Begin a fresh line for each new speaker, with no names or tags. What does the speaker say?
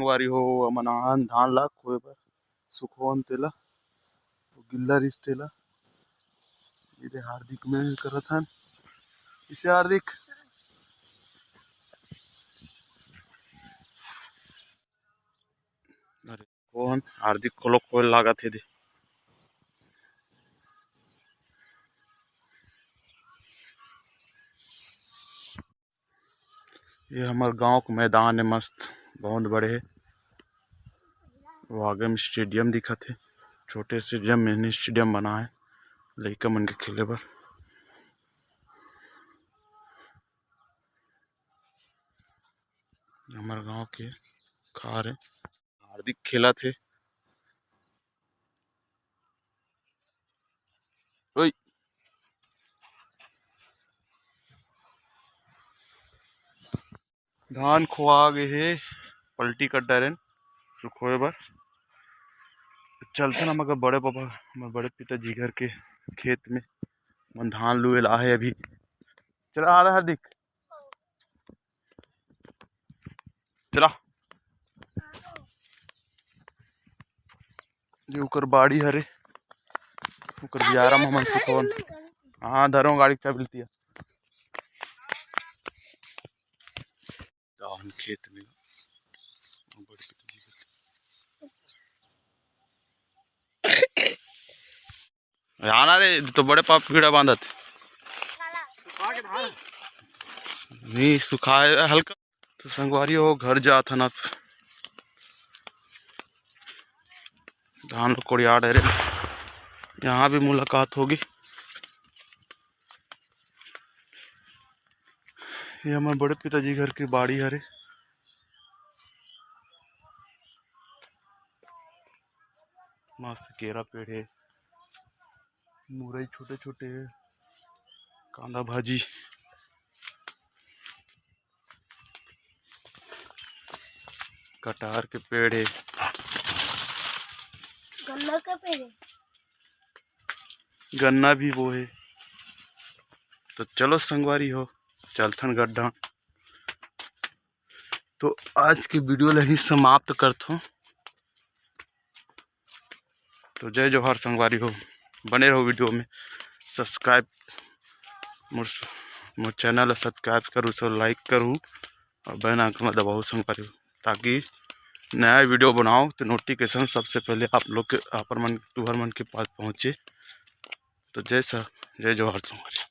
संगवारी हो मनाहन धान ला कोई बार सुखोन तेला गिल्ला रिस तेला इधे हार्दिक में करत हन इसे हार्दिक अरे कौन हार्दिक को कोई लागत है दे ये हमारे गांव का मैदान है मस्त बहुत बड़े है। वो आगे में स्टेडियम दिखा थे छोटे से जम मिनी स्टेडियम बना है लड़का मन के खेले बर। हमारे गांव के खार है हार्दिक खेला थे ओए धान खुआ गए है पलटी कर डरे सुखोए बर चलते ना मगर बड़े पापा हमारे बड़े पिताजी घर के खेत में मन धान लुए ला है अभी चला आ रहा है दिख चला जो उकर बाड़ी हरे उकर बियारा में मन सुखोन हाँ धरो गाड़ी क्या मिलती है धान खेत में आना रे तो बड़े पाप कीड़ा बांधत नहीं सुखा हल्का तो संगवारी हो घर जाता ना धान कोड़िया डरे यहाँ भी मुलाकात होगी। ये हमारे बड़े पिताजी घर की बाड़ी हरे मस्त केरा पेड़ है मुरई छोटे छोटे है कांदा भाजी कटहर के पेड़ है
गन्ना का पेड़ है
गन्ना भी वो है। तो चलो संगवारी हो चलथन गड्ढा तो आज की वीडियो ला ही समाप्त करथो। तो जय जोहार संगवारी हो बने रहो वीडियो में सब्सक्राइब मोर चैनल सब्सक्राइब करूँ सब लाइक करूँ और बेल आइकन दबाओ संगवारी हो ताकि नया वीडियो बनाओ तो नोटिफिकेशन सबसे पहले आप लोग के तुहर मन के पास पहुँचे। तो जय जोहार संगवारी।